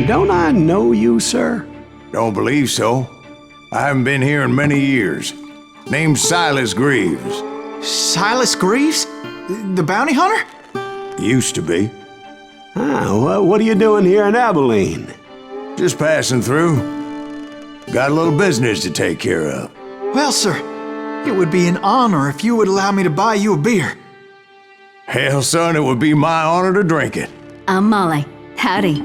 Don't I know you, sir? Don't believe so. I haven't been here in many years. Name's Silas Greaves. Silas Greaves? The bounty hunter? Used to be. Well, what are you doing here in Abilene? Just passing through. Got a little business to take care of. Well, sir, it would be an honor if you would allow me to buy you a beer. Hell, son, it would be my honor to drink it. I'm Molly. Howdy.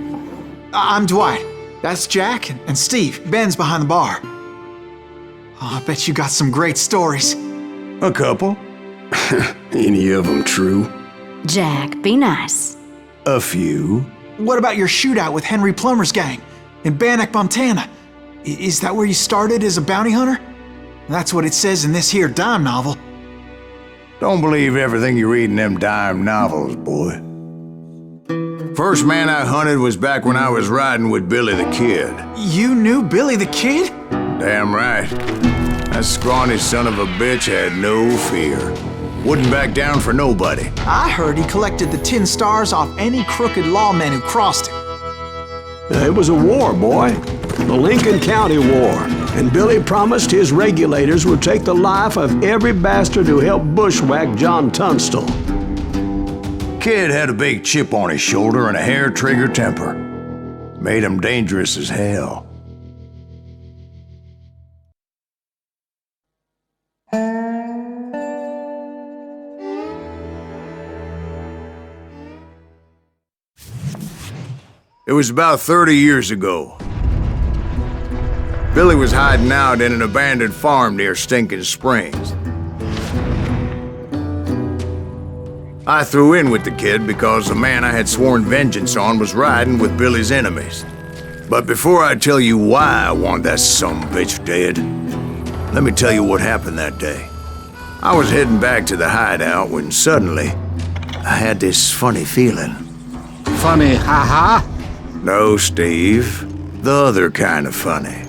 I'm Dwight. That's Jack and Steve. Ben's behind the bar. Oh, I bet you got some great stories. A couple. Any of them true? Jack, be nice. A few. What about your shootout with Henry Plummer's gang in Bannock, Montana? Is that where you started as a bounty hunter? That's what it says in this here dime novel. Don't believe everything you read in them dime novels, boy. First man I hunted was back when I was riding with Billy the Kid. You knew Billy the Kid? Damn right. That scrawny son of a bitch had no fear. Wouldn't back down for nobody. I heard he collected the 10 stars off any crooked lawmen who crossed him. It was a war, boy. The Lincoln County War. And Billy promised his regulators would take the life of every bastard who helped bushwhack John Tunstall. Kid had a big chip on his shoulder and a hair-trigger temper. Made him dangerous as hell. It was about 30 years ago. Billy was hiding out in an abandoned farm near Stinking Springs. I threw in with the kid because the man I had sworn vengeance on was riding with Billy's enemies. But before I tell you why I want that sumbitch dead, let me tell you what happened that day. I was heading back to the hideout when suddenly I had this funny feeling. Funny, ha-ha? No, Steve. The other kind of funny.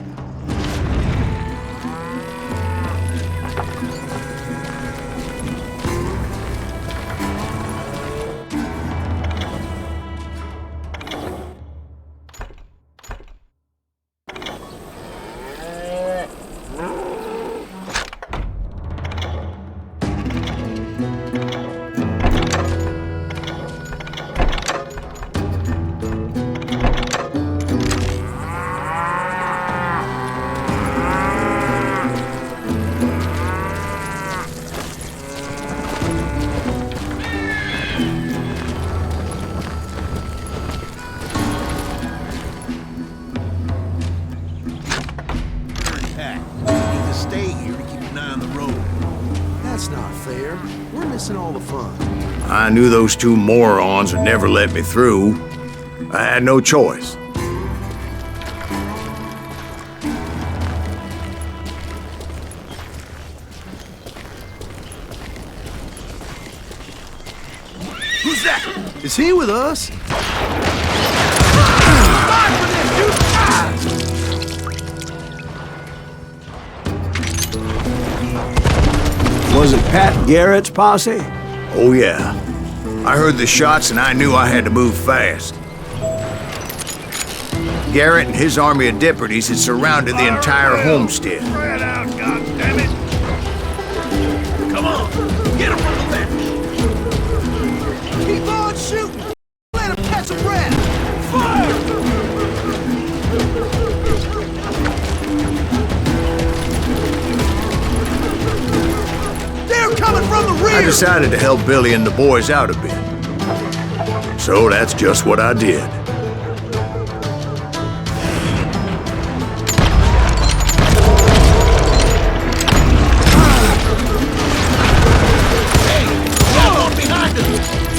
I knew those two morons would never let me through. I had no choice. Who's that? Is he with us? Was it Pat Garrett's posse? Oh yeah. I heard the shots and I knew I had to move fast. Garrett and his army of deputies had surrounded the entire homestead. Spread out, goddammit! Come on, get him from the left! Keep on shooting! Let him catch a breath! Fire! They're coming from the rear! I decided to help Billy and the boys out a bit. So that's just what I did.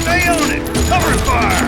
Stay on it! Cover fire!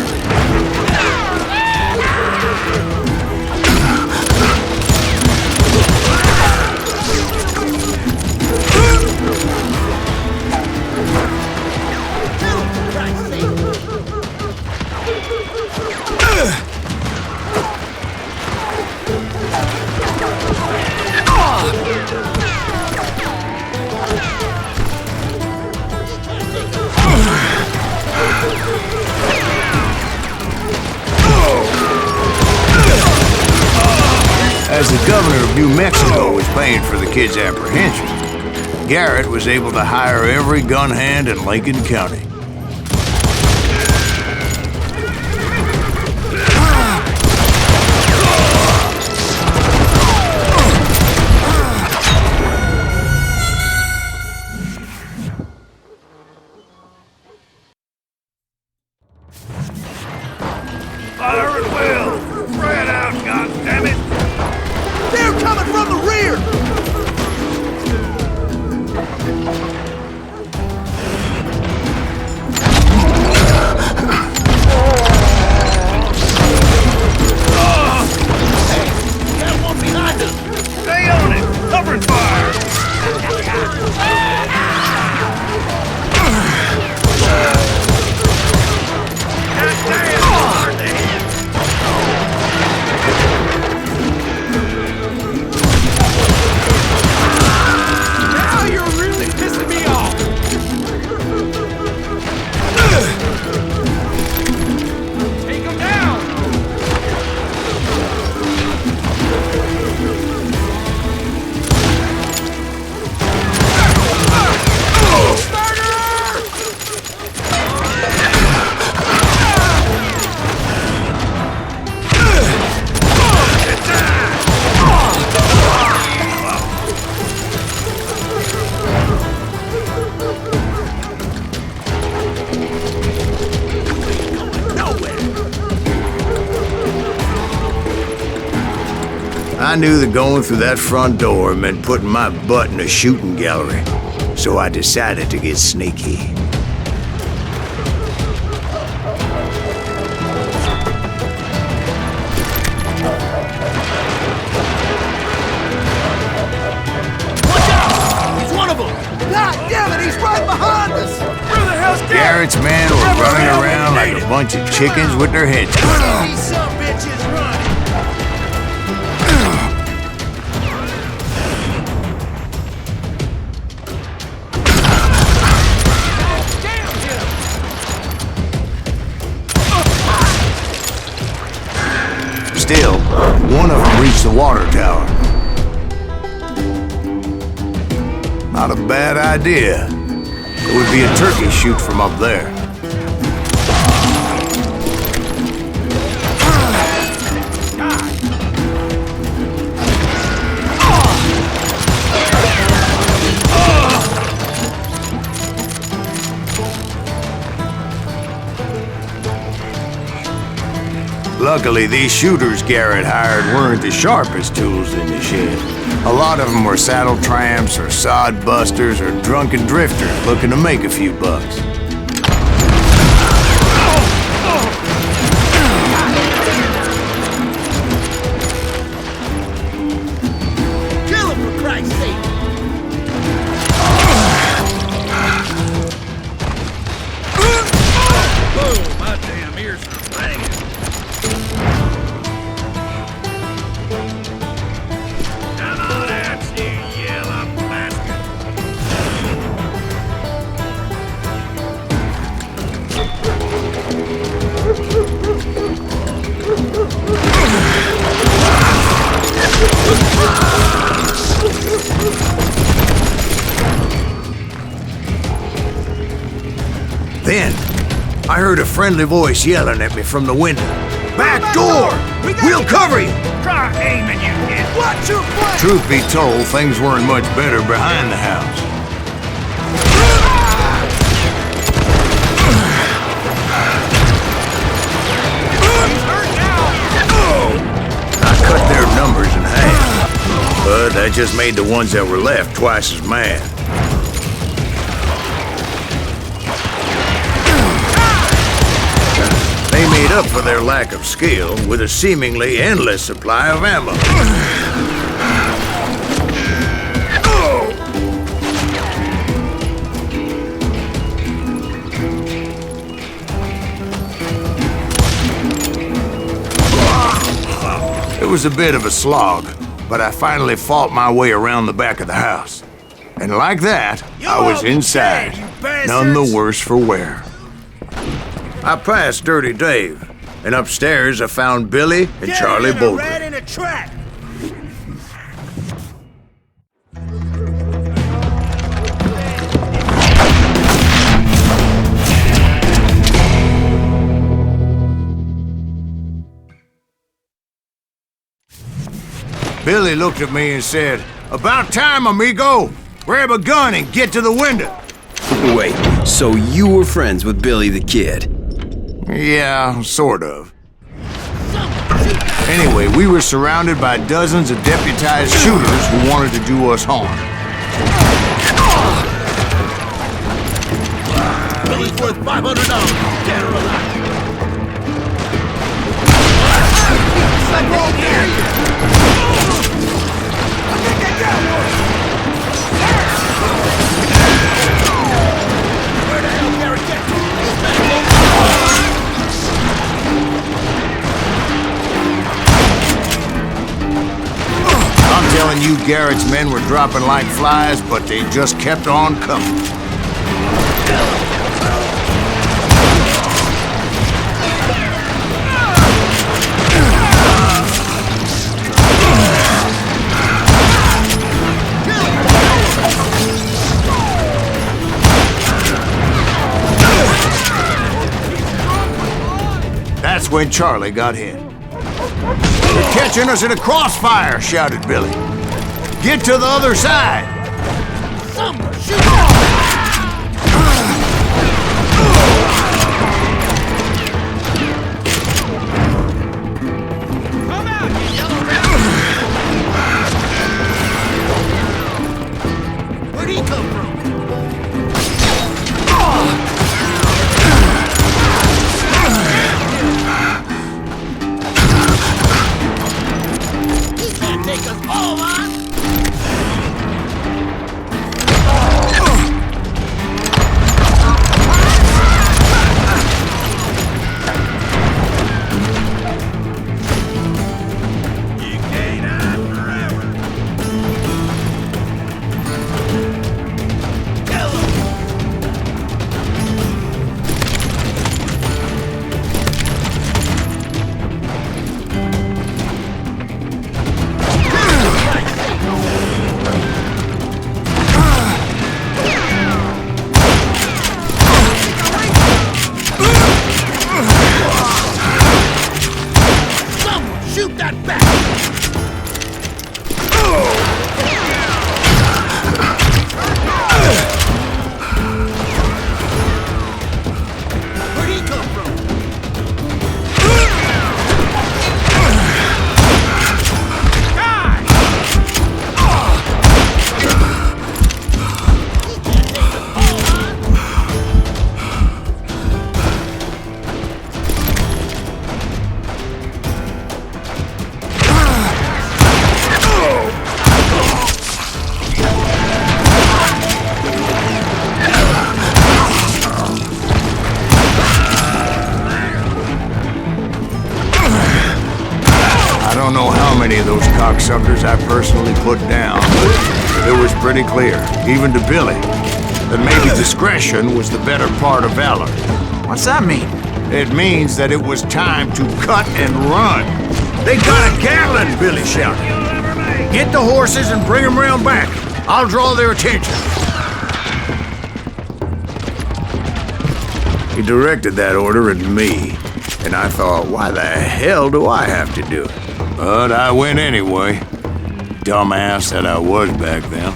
As the governor of New Mexico was paying for the kid's apprehension, Garrett was able to hire every gun hand in Lincoln County. Fire at will! Spread out, goddammit! They're coming from the rear! Got one behind us! Stay on it! Covering fire! Goddamn! Hard to hit! Now you're really pissing me off! Take him down! I knew that going through that front door meant putting my butt in a shooting gallery, so I decided to get sneaky. He's one of them! God damn it, he's right behind us! Where the hell's Garrett's men were running around like a bunch of chickens with their heads cut off. These some bitches running! Still, one of them reached the water tower. Not a bad idea. It would be a turkey shoot from up there. Luckily, these shooters Garrett hired weren't the sharpest tools in the shed. A lot of them were saddle tramps or sod busters or drunken drifters looking to make a few bucks. Kill him, for Christ's sake! Boom! My damn ears are banging. Come on out, you yellow bastard! Then, I heard a friendly voice yelling at me from the window. Back door! We'll cover you! Try aiming, you kid! Watch your flank! Truth be told, things weren't much better behind the house. I cut their numbers in half, but that just made the ones that were left twice as mad. They made up for their lack of skill with a seemingly endless supply of ammo. It was a bit of a slog, but I finally fought my way around the back of the house. And like that, I was inside, none the worse for wear. I passed Dirty Dave, and upstairs I found Billy and Charlie Rat Bowden. in a trap! Billy looked at me and said, "About time, amigo! Grab a gun and get to the window!" Wait, so you were friends with Billy the Kid? Yeah, sort of. Anyway, we were surrounded by dozens of deputized shooters who wanted to do us harm. Billy's worth $500. Dead or alive. Where the hell Garrett get to? I'm telling you, Garrett's men were dropping like flies, but they just kept on coming. That's when Charlie got hit. "They're catching us in a crossfire," shouted Billy. "Get to the other side!" Someone shoot! Come out, you yellow rat! Where'd he come from? He can't take us all on! You can't hide forever. Kill him! Someone shoot that bat! Where'd he come from? I don't know how many of those cocksuckers I personally put down, but it was pretty clear, even to Billy, that maybe discretion was the better part of valor. What's that mean? It means that it was time to cut and run. "They got a Gatlin!" Billy shouted. "Get the horses and bring them round back. I'll draw their attention." He directed that order at me, and I thought, why the hell do I have to do it? But I went anyway. Dumbass that I was back then.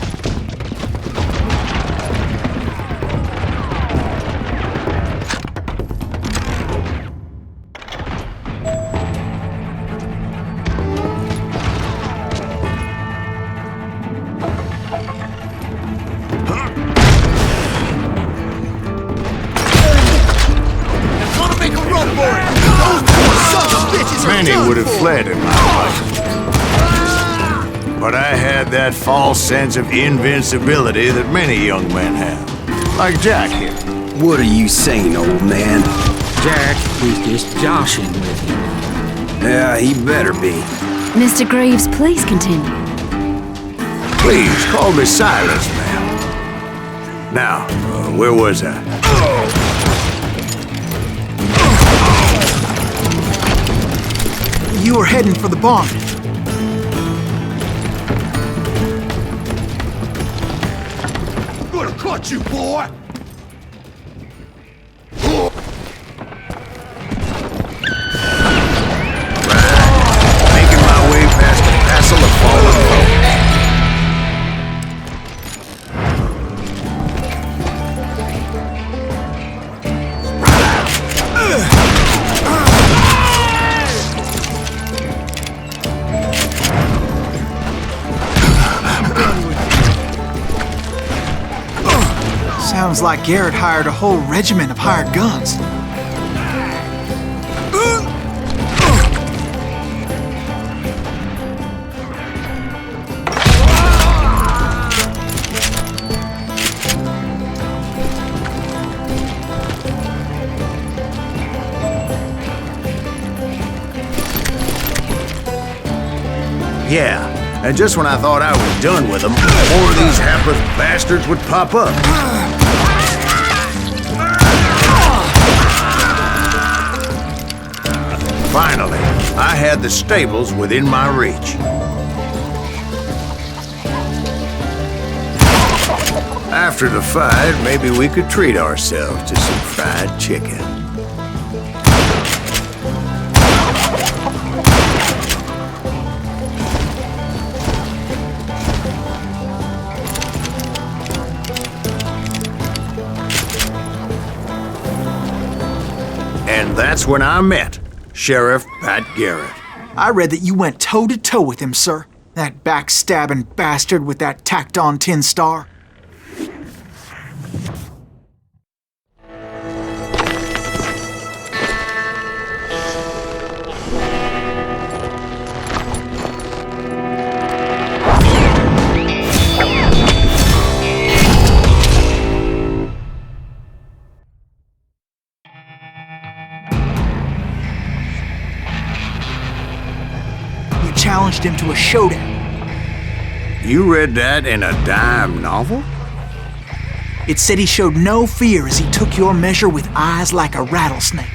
Gonna make a run for it! Those poor sons of bitches are Many done would have for. fled in my place. But I had that false sense of invincibility that many young men have. Like Jack here. What are you saying, old man? Jack was just joshing with him. Yeah, he better be. Mr. Greaves, please continue. Please, call me Silas, ma'am. Now, where was I? You were heading for the barn. Gonna cut you, boy! Making my way past the castle of fallen Sounds like Garrett hired a whole regiment of hired guns. Yeah, and just when I thought I was done with them, more of these hapless bastards would pop up. Finally, I had the stables within my reach. After the fight, maybe we could treat ourselves to some fried chicken. And that's when I met Sheriff Pat Garrett. I read that you went toe-to-toe with him, sir. That backstabbing bastard with that tacked-on tin star. Challenged him to a showdown. You read that in a dime novel? It said he showed no fear as he took your measure with eyes like a rattlesnake.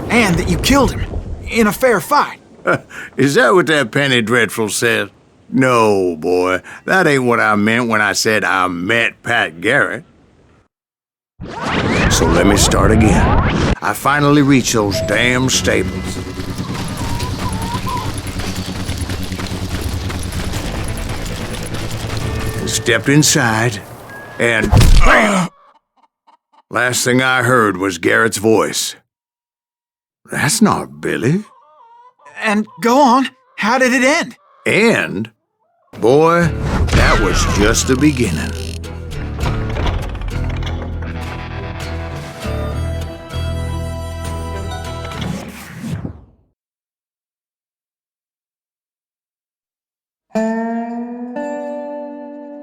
And that you killed him in a fair fight. Is that what that Penny Dreadful said? No, boy. That ain't what I meant when I said I met Pat Garrett. So let me start again. I finally reached those damn stables. Stepped inside, and bam! Last thing I heard was Garrett's voice. That's not Billy. And go on, how did it end? And, boy, that was just the beginning.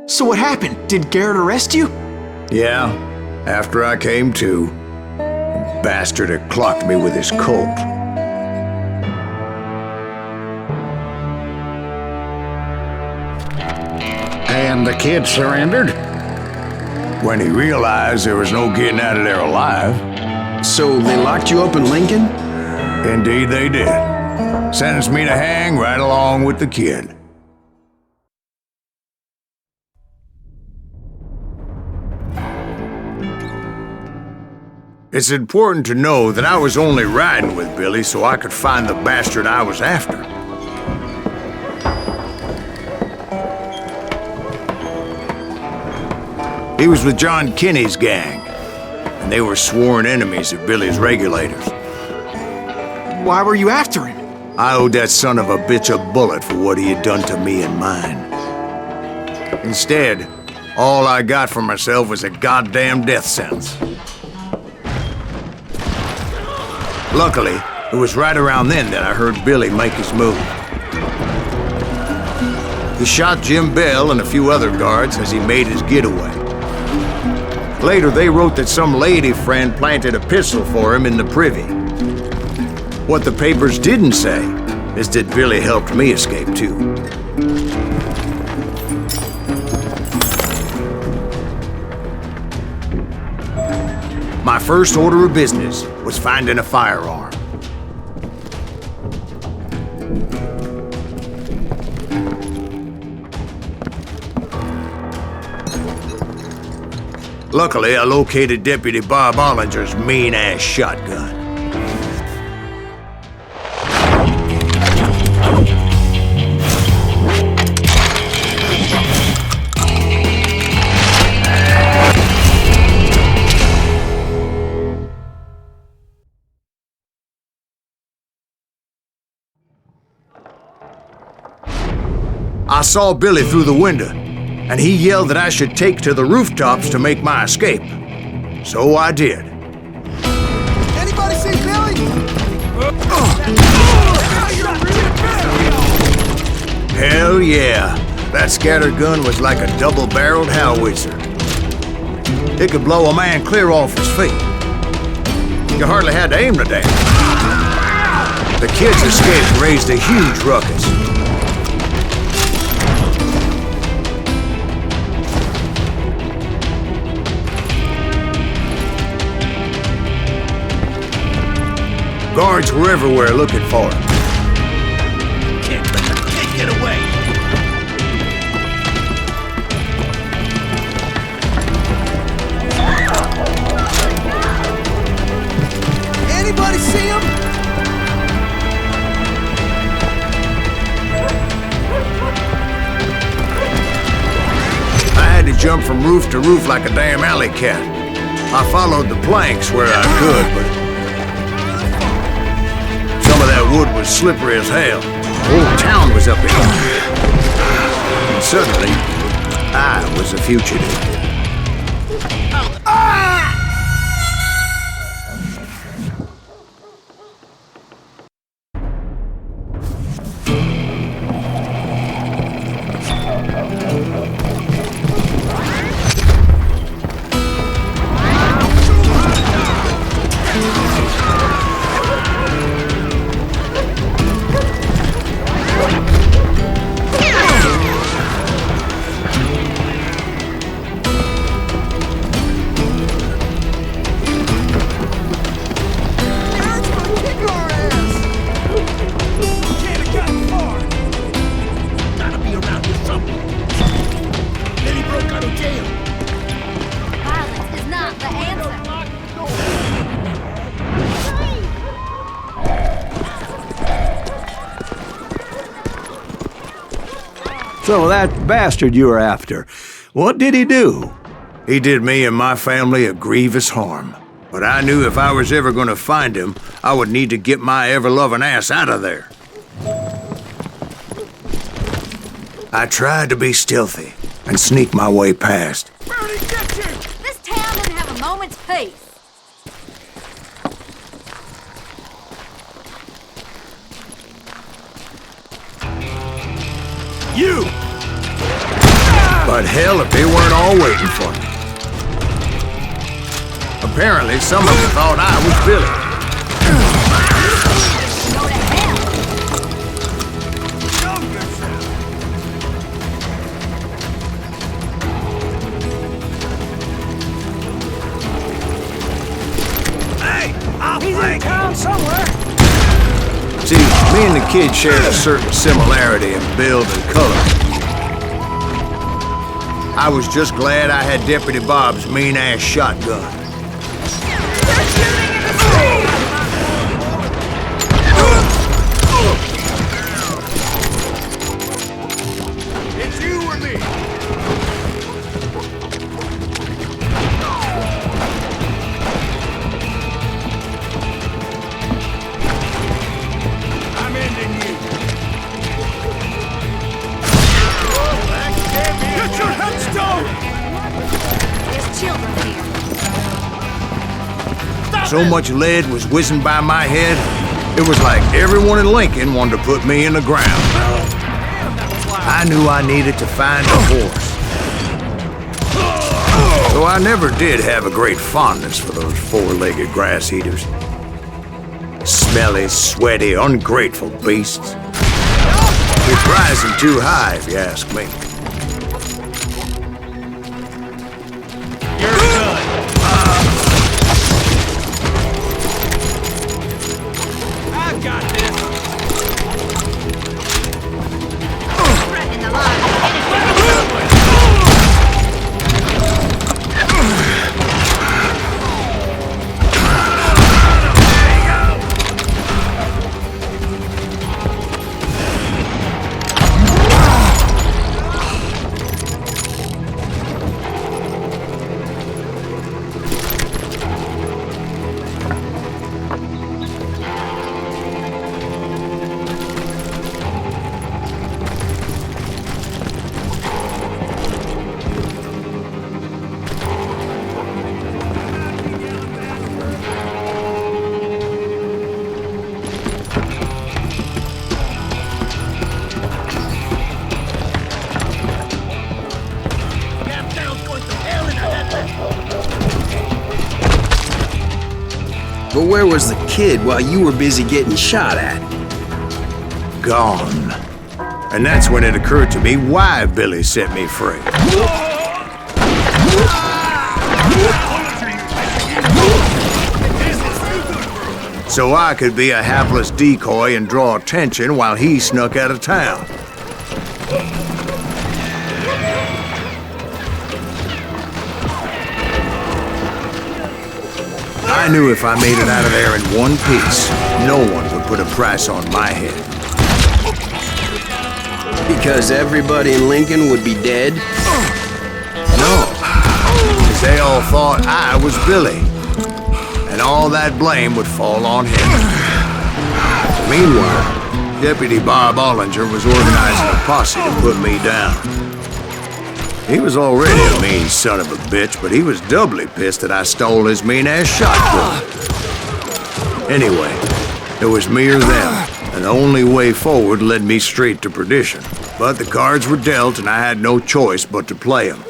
So what happened? Did Garrett arrest you? Yeah, after I came to, the bastard had clocked me with his Colt. And the kid surrendered? When he realized there was no getting out of there alive. So they locked you up in Lincoln? Indeed they did. Sentenced me to hang right along with the kid. It's important to know that I was only riding with Billy so I could find the bastard I was after. He was with John Kinney's gang, and they were sworn enemies of Billy's regulators. Why were you after him? I owed that son of a bitch a bullet for what he had done to me and mine. Instead, all I got for myself was a goddamn death sentence. Luckily, it was right around then that I heard Billy make his move. He shot Jim Bell and a few other guards as he made his getaway. Later, they wrote that some lady friend planted a pistol for him in the privy. What the papers didn't say is that Billy helped me escape too. My first order of business was finding a firearm. Luckily, I located Deputy Bob Ollinger's mean-ass shotgun. I saw Billy through the window, and he yelled that I should take to the rooftops to make my escape. So I did. Anybody see Billy? Hell yeah. That scattergun was like a double-barreled howitzer. It could blow a man clear off his feet. You hardly had to aim the damn. The kid's escape raised a huge ruckus. Guards were everywhere looking for him. Can't let the kid get away. Anybody see him? I had to jump from roof to roof like a damn alley cat. I followed the planks where I could, but some of that wood was slippery as hell. The whole town was up in here. And suddenly, I was a fugitive. So that bastard you were after, what did he do? He did me and my family a grievous harm. But I knew if I was ever going to find him, I would need to get my ever-loving ass out of there. I tried to be stealthy and sneak my way past. This town didn't have a moment's peace. You! But hell if they weren't all waiting for me. Apparently, some of them thought I was Billy. Go to hell. Hey! I'll flank! Town somewhere. See, me and the kid shared a certain similarity in build and color. I was just glad I had Deputy Bob's mean-ass shotgun. It's you or me! I'm ending you! Get your headstone! There's children here. Stop! So much lead was whizzing by my head, it was like everyone in Lincoln wanted to put me in the ground. I knew I needed to find a horse. Though I never did have a great fondness for those four-legged grass eaters. Smelly, sweaty, ungrateful beasts. It's rising too high, if you ask me. You're good. I got this. Threatening the lives of But where was the kid while you were busy getting shot at? Gone. And that's when it occurred to me why Billy set me free. So I could be a hapless decoy and draw attention while he snuck out of town. I knew if I made it out of there in one piece, no one would put a price on my head. Because everybody in Lincoln would be dead? No, because they all thought I was Billy, and all that blame would fall on him. Meanwhile, Deputy Bob Ollinger was organizing a posse to put me down. He was already a mean son of a bitch, but he was doubly pissed that I stole his mean-ass shotgun. Anyway, it was me or them, and the only way forward led me straight to perdition. But the cards were dealt, and I had no choice but to play them.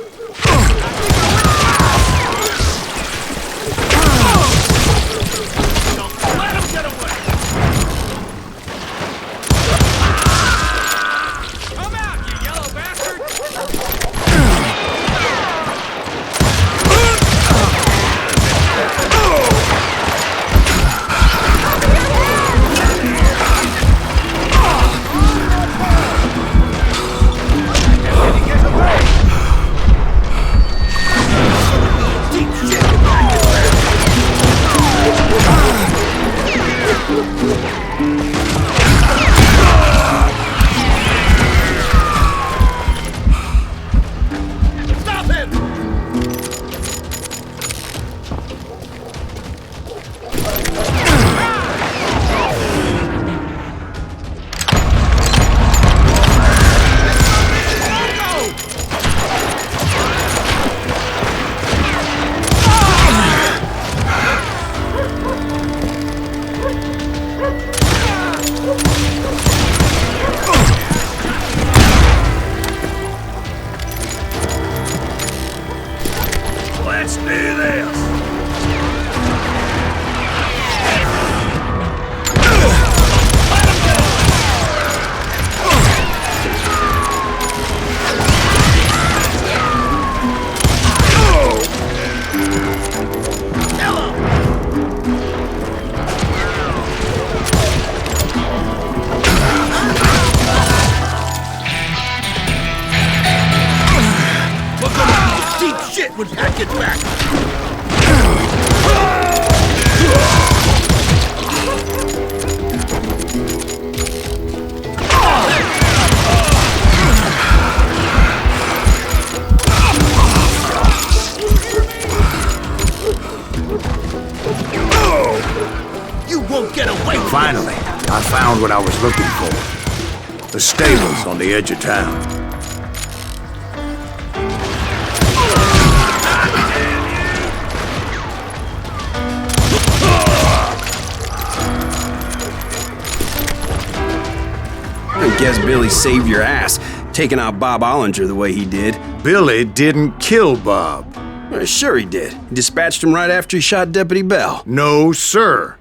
Let him get away. Come out, you yellow bastard. Stop him! Let's do this! We're gonna be deep shit when Pat gets back! You won't get away from Finally, I found what I was looking for. The stables on the edge of town. guess Billy saved your ass, taking out Bob Ollinger the way he did. Billy didn't kill Bob. Well, sure he did. He dispatched him right after he shot Deputy Bell. No, sir.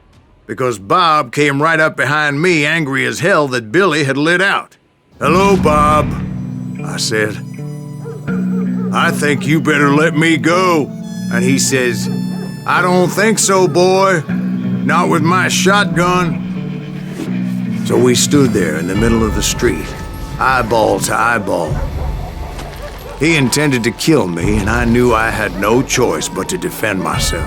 Because Bob came right up behind me, angry as hell that Billy had lit out. "Hello, Bob," I said. "I think you better let me go." And he says, "I don't think so, boy. Not with my shotgun." So we stood there in the middle of the street, eyeball to eyeball. He intended to kill me, and I knew I had no choice but to defend myself.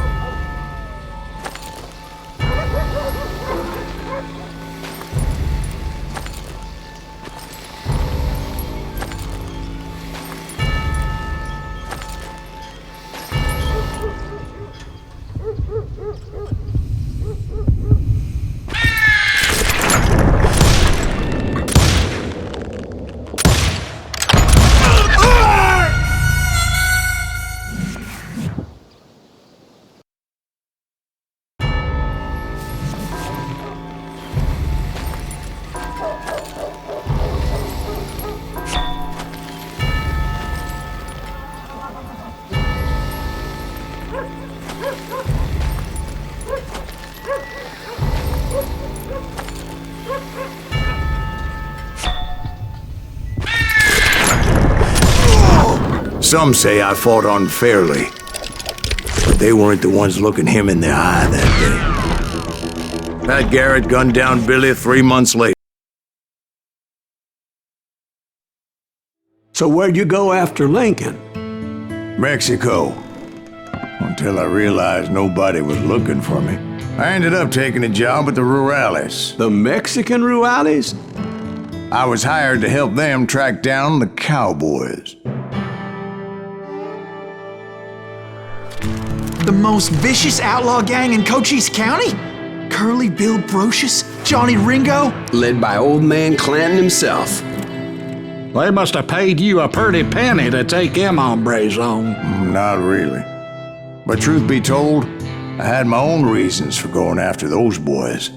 Some say I fought unfairly, but they weren't the ones looking him in the eye that day. Pat Garrett gunned down Billy 3 months later. So where'd you go after Lincoln? Mexico. Until I realized nobody was looking for me. I ended up taking a job at the Rurales. The Mexican Rurales? I was hired to help them track down the cowboys. The most vicious outlaw gang in Cochise County? Curly Bill Brocious? Johnny Ringo? Led by old man Clanton himself. They must have paid you a pretty penny to take them hombres on. Not really. But truth be told, I had my own reasons for going after those boys.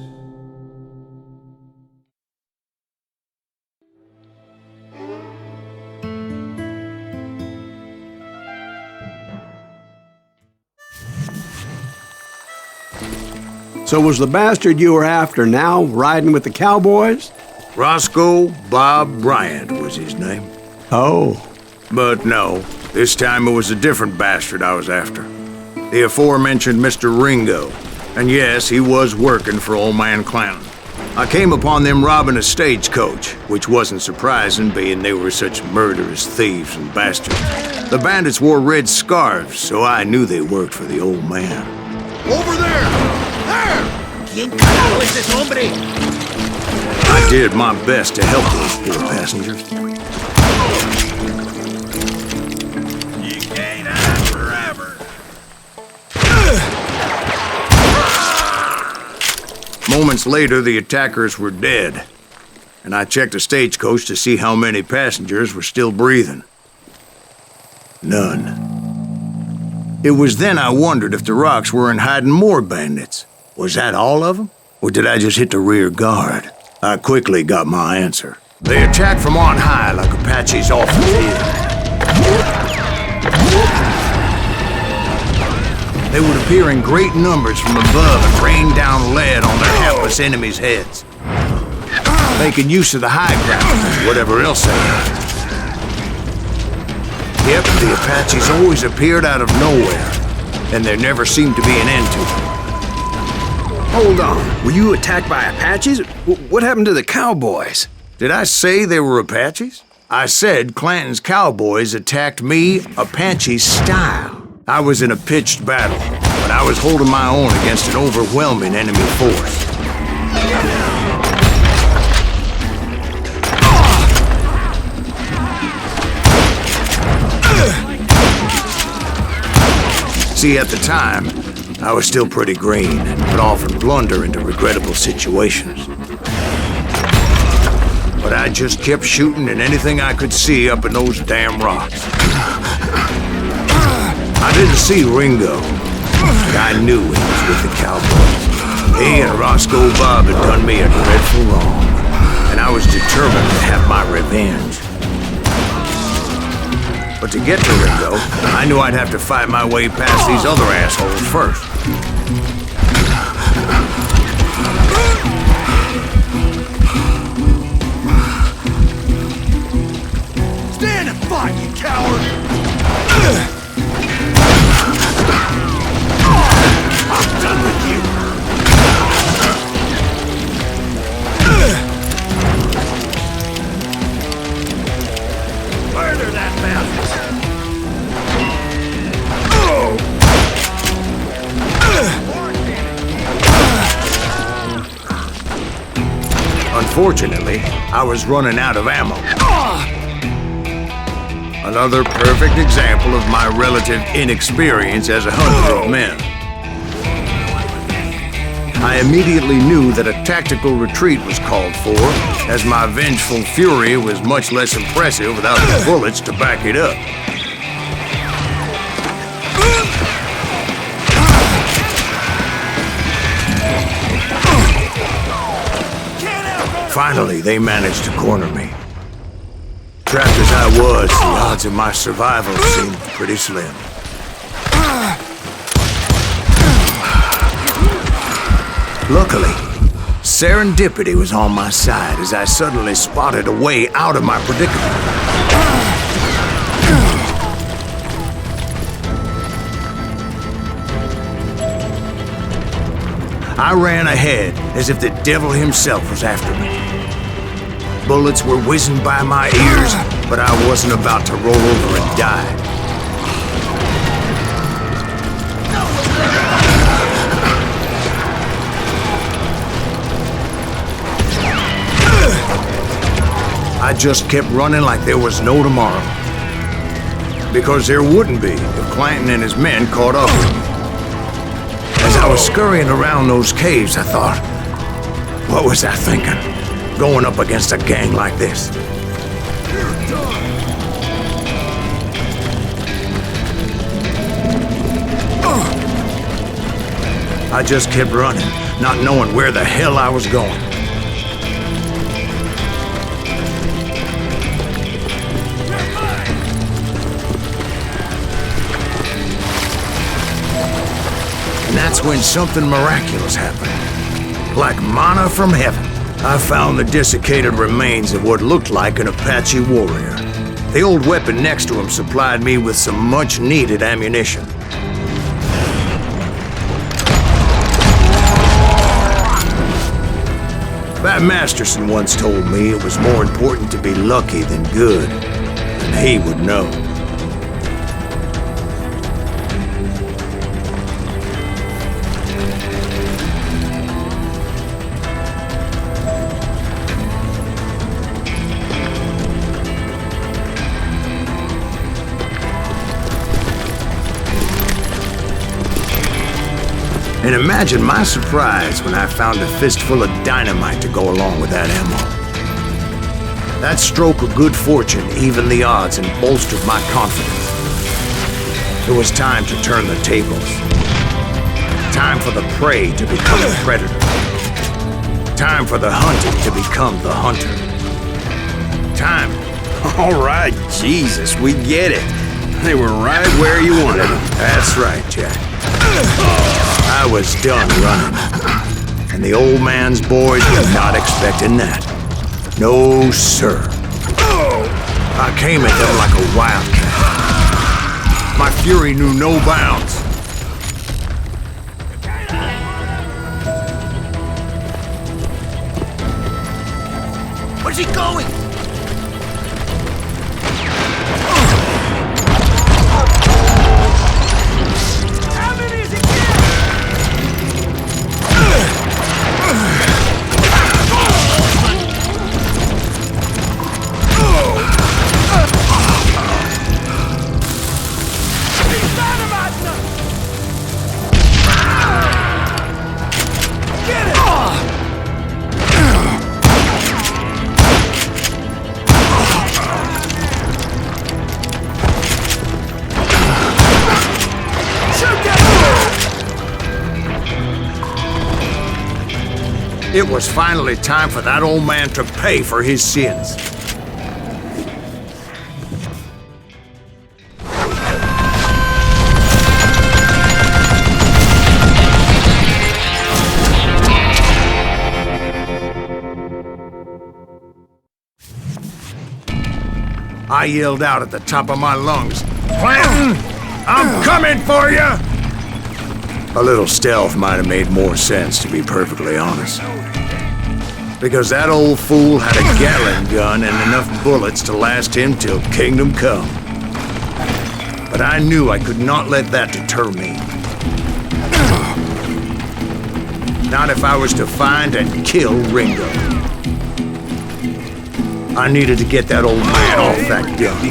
So was the bastard you were after now riding with the cowboys? Roscoe Bob Bryant was his name. Oh. But no, this time it was a different bastard I was after. The aforementioned Mr. Ringo. And yes, he was working for old man Clanton. I came upon them robbing a stagecoach, which wasn't surprising, being they were such murderous thieves and bastards. The bandits wore red scarves, so I knew they worked for the old man. Over there! There! ¿Quién carajo es ese hombre? I did my best to help those poor passengers. You can't hide forever. Moments later, the attackers were dead, and I checked the stagecoach to see how many passengers were still breathing. None. It was then I wondered if the rocks weren't hiding more bandits. Was that all of them? Or did I just hit the rear guard? I quickly got my answer. They attacked from on high like Apaches often did. They would appear in great numbers from above and rain down lead on their hapless enemies' heads, making use of the high ground and whatever else they had. Yep, the Apaches always appeared out of nowhere, and there never seemed to be an end to them. Hold on, were you attacked by Apaches? What happened to the cowboys? Did I say they were Apaches? I said Clanton's cowboys attacked me Apache style. I was in a pitched battle, but I was holding my own against an overwhelming enemy force. See, at the time, I was still pretty green and would often blunder into regrettable situations. But I just kept shooting at anything I could see up in those damn rocks. I didn't see Ringo, but I knew he was with the cowboys. He and Roscoe Bob had done me a dreadful wrong. and I was determined to have my revenge. But to get to Ringo, I knew I'd have to fight my way past these other assholes first. Stand and fight, you coward! I'm done with you! Murder that bastard! Unfortunately, I was running out of ammo. Another perfect example of my relative inexperience as a hunter of men. I immediately knew that a tactical retreat was called for, as my vengeful fury was much less impressive without the bullets to back it up. Finally, they managed to corner me. Trapped as I was, the odds of my survival seemed pretty slim. Luckily, serendipity was on my side as I suddenly spotted a way out of my predicament. I ran ahead as if the devil himself was after me. Bullets were whizzing by my ears, but I wasn't about to roll over and die. I just kept running like there was no tomorrow. Because there wouldn't be if Clanton and his men caught up with me. As I was scurrying around those caves, I thought, what was I thinking? Going up against a gang like this? I just kept running, not knowing where the hell I was going. And that's when something miraculous happened. Like manna from heaven, I found the desiccated remains of what looked like an Apache warrior. The old weapon next to him supplied me with some much-needed ammunition. Bat Masterson once told me it was more important to be lucky than good, and he would know. And imagine my surprise when I found a fistful of dynamite to go along with that ammo. That stroke of good fortune evened the odds and bolstered my confidence. It was time to turn the tables. Time for the prey to become the predator. Time for the hunted to become the hunter. Time. All right, Jesus, we get it. They were right where you wanted them. That's right, Jack. I was done running, and the old man's boys were not expecting that. No, sir. I came at them like a wildcat. My fury knew no bounds. Where's he going? It was finally time for that old man to pay for his sins. I yelled out at the top of my lungs, "Clanton, I'm coming for you!" A little stealth might have made more sense, to be perfectly honest. Because that old fool had a Gatling gun and enough bullets to last him till kingdom come. But I knew I could not let that deter me. Not if I was to find and kill Ringo. I needed to get that old man off that gun.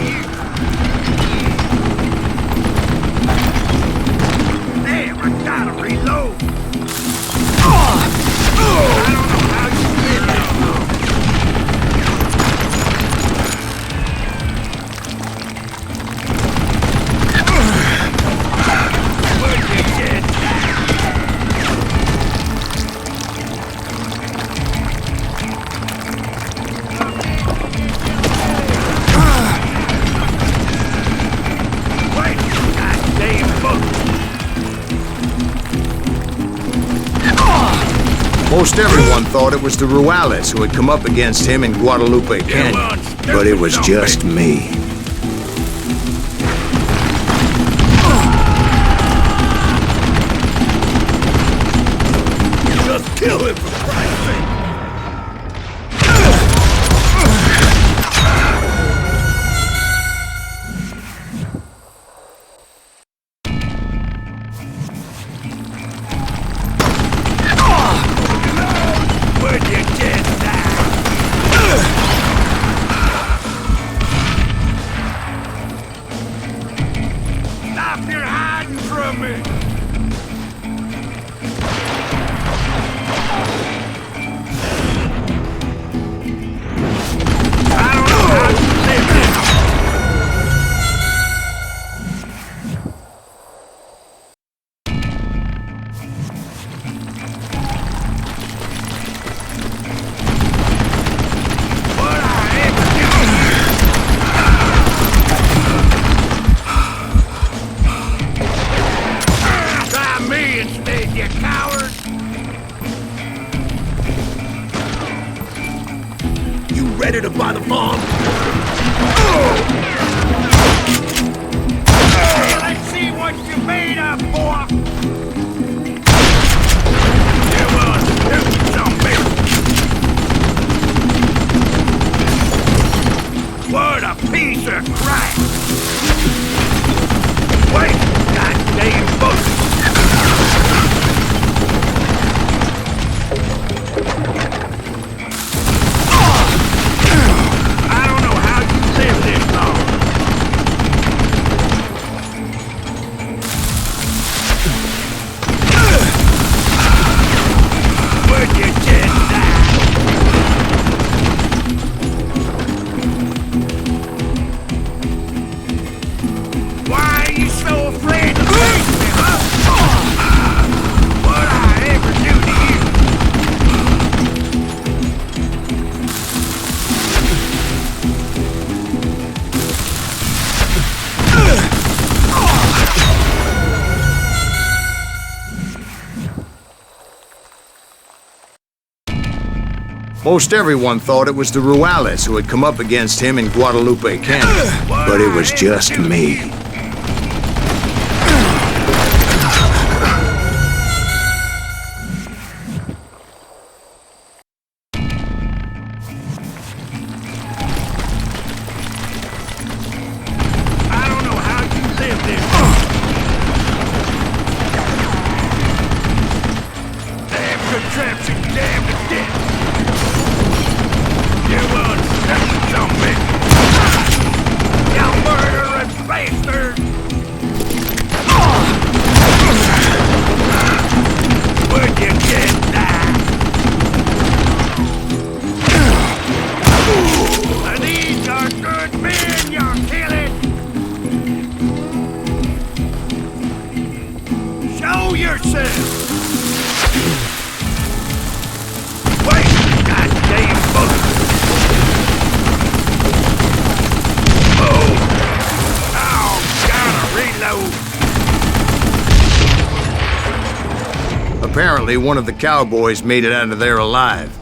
Damn, I gotta reload. I don't know how you did that. Where'd you get Most everyone thought it was the Ruales who had come up against him in Guadalupe Canyon, but it was just me. Just kill him for Christ's sake! Where'd you get that? Stop your hiding from me! I don't know how you live this. What I ever do? Try me instead, you coward! You ready to buy the bomb? Let's see what you're made of, boy! You want to do something? What a piece of crap! Wait, goddamn bullshit! I don't know how you live this long. Where'd you get that? Why are you so afraid to face me, huh? What'd I ever do to you? Most everyone thought it was the Ruales who had come up against him in Guadalupe Canyon, but it was just me. I don't know how you live this. Damn contraption, damn the dick. You want something? You murdering bastard! Where'd you get that? These are good men you're killing! Show yourself! apparently one of the cowboys made it out of there alive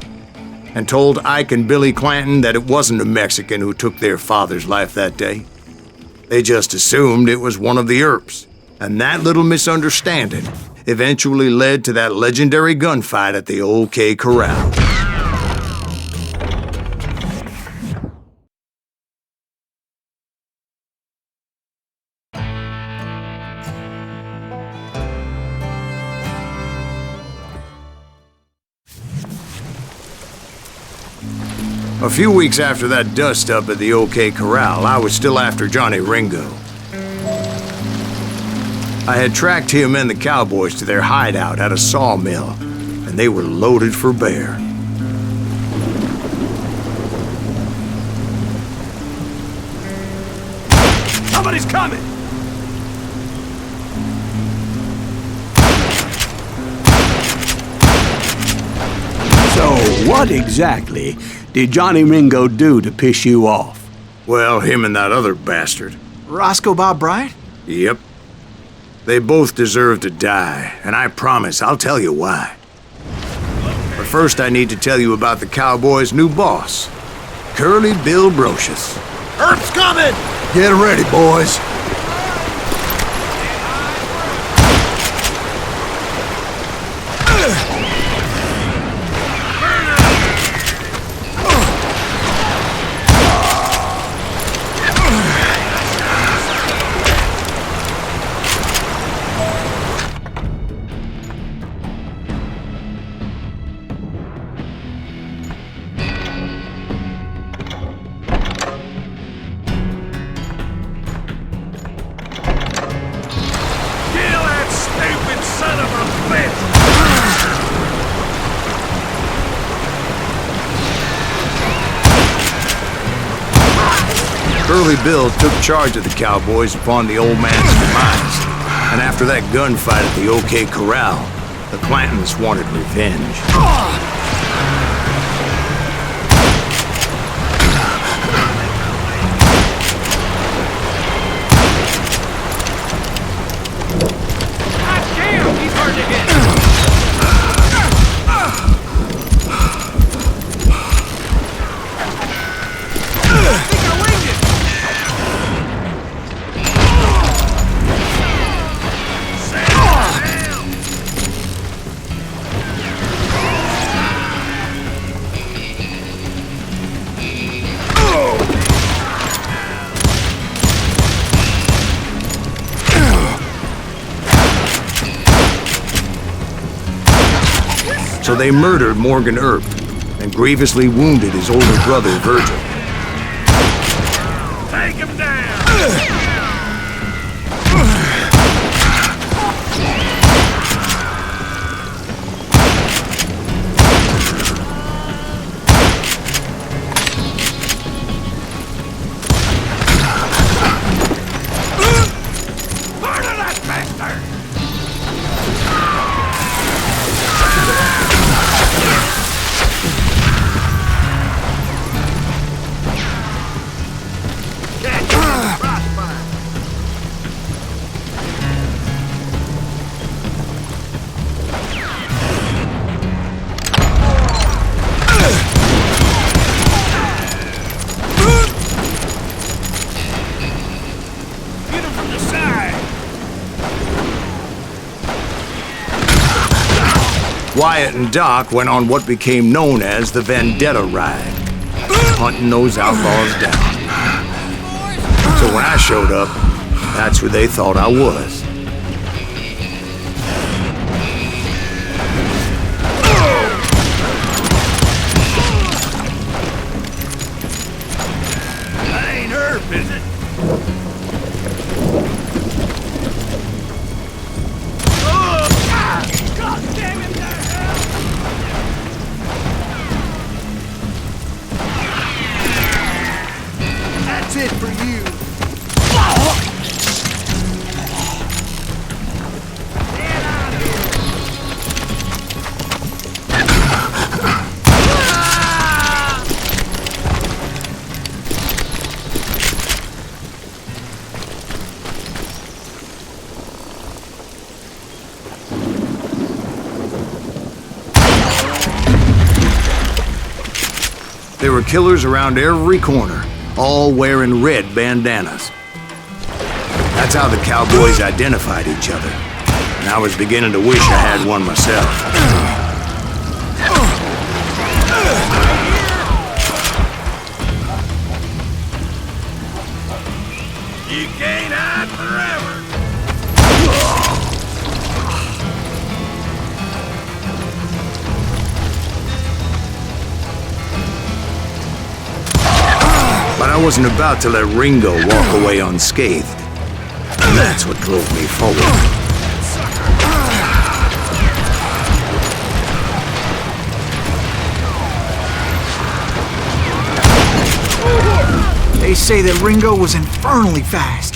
and told Ike and Billy Clanton that it wasn't a Mexican who took their father's life that day. They just assumed it was one of the Earps, and that little misunderstanding eventually led to that legendary gunfight at the OK Corral. A few weeks after that dust-up at the OK Corral, I was still after Johnny Ringo. I had tracked him and the cowboys to their hideout at a sawmill, and they were loaded for bear. Somebody's coming! So, what exactly did Johnny Ringo do to piss you off? Well, him and that other bastard. Roscoe Bob Bryant? Yep. They both deserve to die, and I promise I'll tell you why. But first I need to tell you about the cowboys' new boss, Curly Bill Brocious. Earp's coming! Get ready, boys. Son of a bitch! Curly Bill took charge of the cowboys upon the old man's demise, and after that gunfight at the OK Corral, the Clantons wanted revenge. So they murdered Morgan Earp and grievously wounded his older brother, Virgil. Take him down! Murder that bastard! Wyatt and Doc went on what became known as the Vendetta Ride, hunting those outlaws down. So when I showed up, that's who they thought I was. That ain't Earp, is it? God damn it! That's it for you. There were killers around every corner, all wearing red bandanas. That's how the cowboys identified each other. And I was beginning to wish I had one myself. You can't hide forever. But I wasn't about to let Ringo walk away unscathed. And that's what drove me forward. They say that Ringo was infernally fast.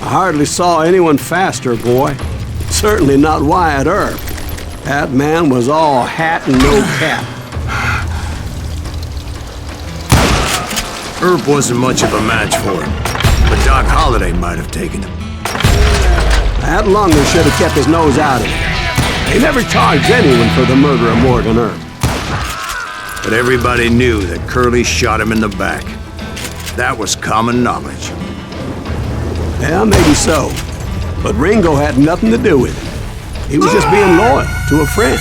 I hardly saw anyone faster, boy. Certainly not Wyatt Earp. That man was all hat and no cap. Earp wasn't much of a match for him, but Doc Holliday might have taken him. That lunger should have kept his nose out of it. They never charged anyone for the murder of Morgan Earp. But everybody knew that Curly shot him in the back. That was common knowledge. Yeah, maybe so. But Ringo had nothing to do with it. He was just being loyal to a friend.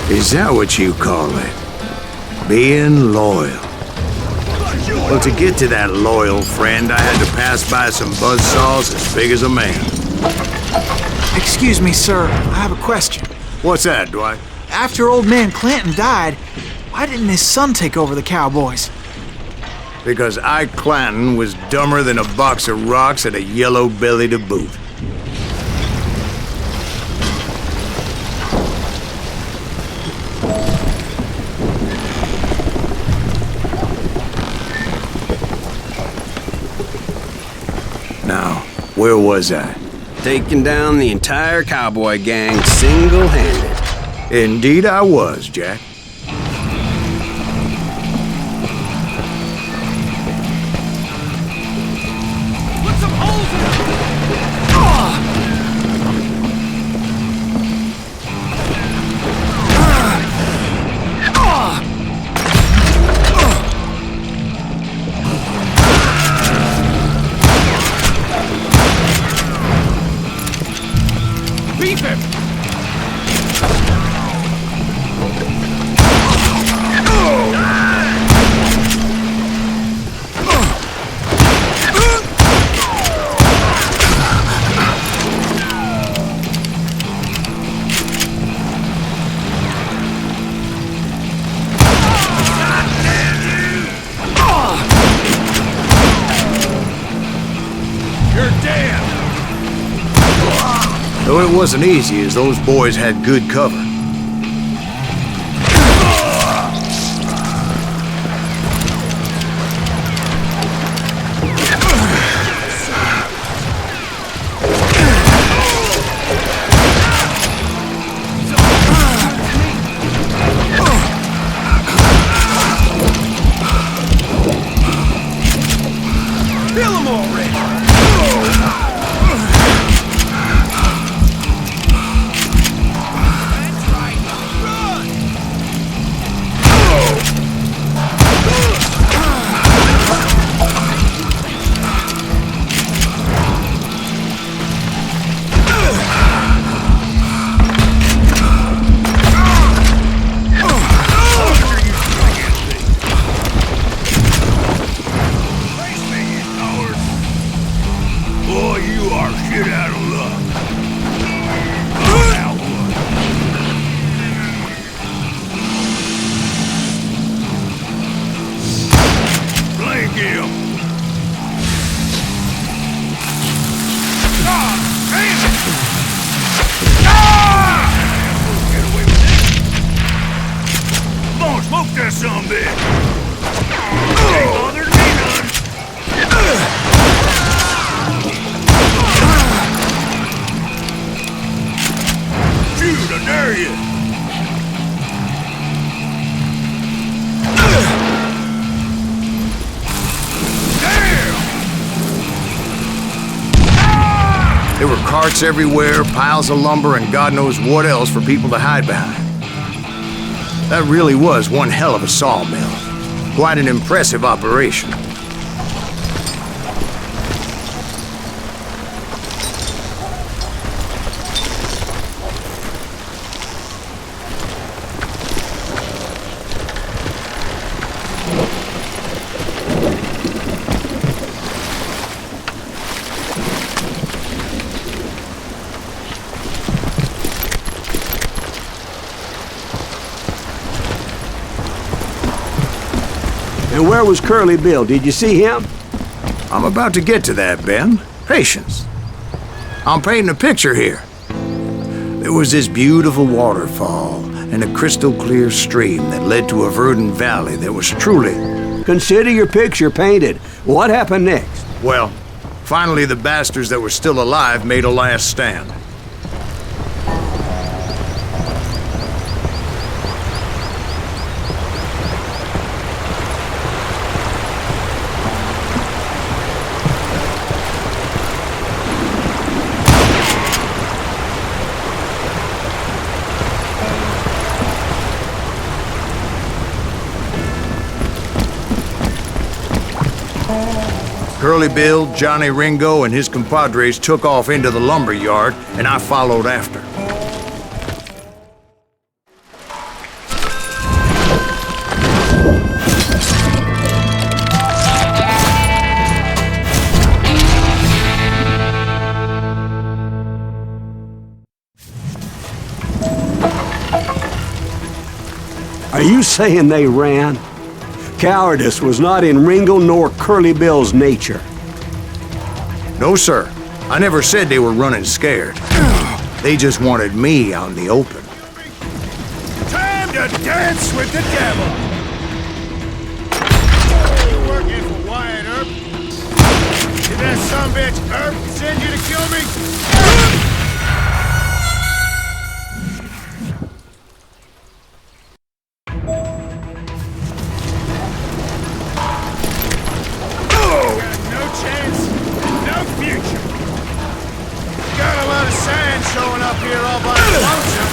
Is that what you call it? Being loyal. Well, to get to that loyal friend, I had to pass by some buzzsaws as big as a man. Excuse me, sir. I have a question. What's that, Dwight? After old man Clanton died, why didn't his son take over the Cowboys? Because Ike Clanton was dumber than a box of rocks and a yellow belly to boot. Now, where was I? Taking down the entire cowboy gang single-handed. Indeed I was, Jack. Put some holes in it. Beef him! You're dead! Though it wasn't easy, as those boys had good cover. Kill him already! Get out of luck. Oh, now what? Blank him. Ah! Damn it! Ah! Get away with this. Come on, smoke that sumbitch. Ain't bothered me none. Shoot, I dare you! Damn! There were carts everywhere, piles of lumber, and God knows what else for people to hide behind. That really was one hell of a sawmill. Quite an impressive operation. And where was Curly Bill? Did you see him? I'm about to get to that, Ben. Patience. I'm painting a picture here. There was this beautiful waterfall and a crystal clear stream that led to a verdant valley that was truly... Consider your picture painted. What happened next? Well, finally the bastards that were still alive made a last stand. Curly Bill, Johnny Ringo, and his compadres took off into the lumber yard, and I followed after. Are you saying they ran? Cowardice was not in Ringo nor Curly Bill's nature. No, sir. I never said they were running scared. They just wanted me out in the open. Time to dance with the devil! You working for Wyatt Earp? Did that sumbitch Earp send you to kill me? Showing up here all by lonesome.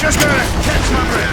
Just gotta catch my breath.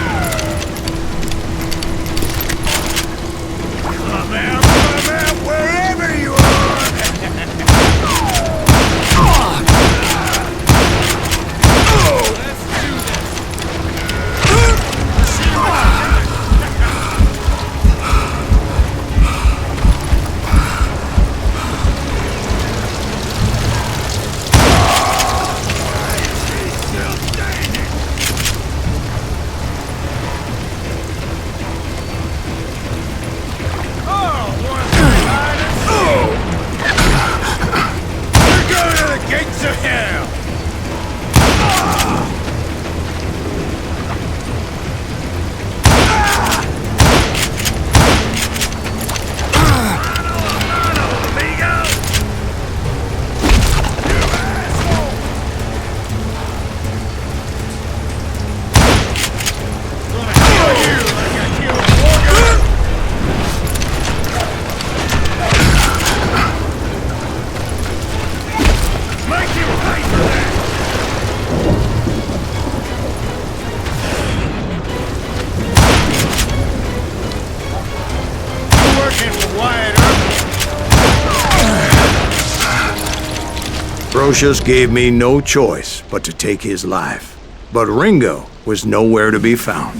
ferocious gave me no choice but to take his life. But Ringo was nowhere to be found.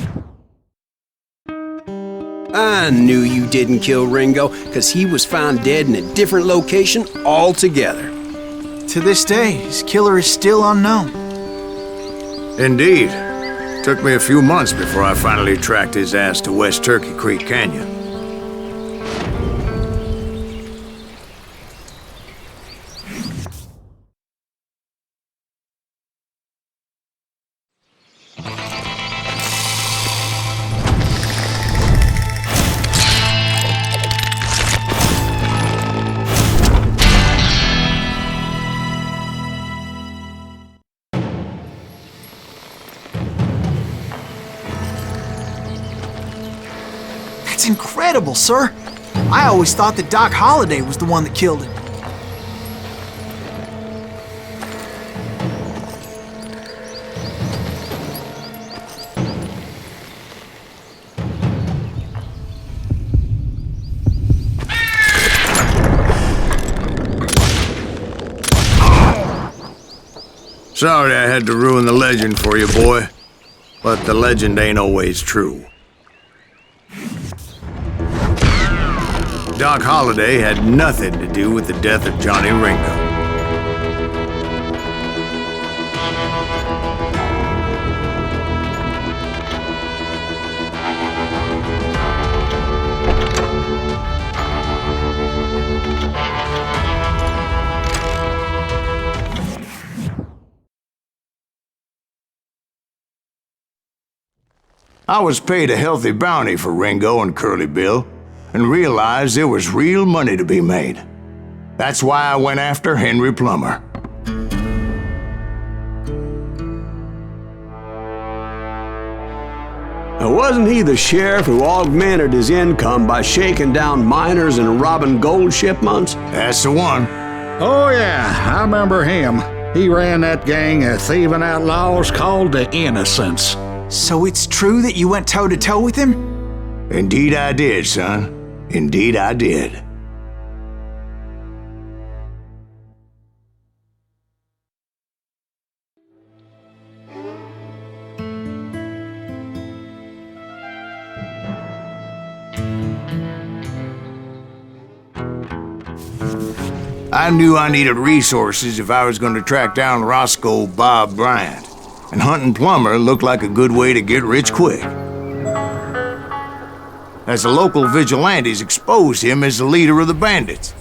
I knew you didn't kill Ringo, because he was found dead in a different location altogether. To this day, his killer is still unknown. Indeed. Took me a few months before I finally tracked his ass to West Turkey Creek Canyon. That's incredible, sir. I always thought that Doc Holliday was the one that killed him. Sorry I had to ruin the legend for you, boy. But the legend ain't always true. Doc Holliday had nothing to do with the death of Johnny Ringo. I was paid a healthy bounty for Ringo and Curly Bill, and realized there was real money to be made. That's why I went after Henry Plummer. Now, wasn't he the sheriff who augmented his income by shaking down miners and robbing gold shipments? That's the one. Oh, yeah, I remember him. He ran that gang of thieving outlaws called the Innocents. So it's true that you went toe-to-toe with him? Indeed I did, son. Indeed I did. I knew I needed resources if I was going to track down Roscoe Bob Bryant, and hunting Plummer looked like a good way to get rich quick, as the local vigilantes exposed him as the leader of the bandits.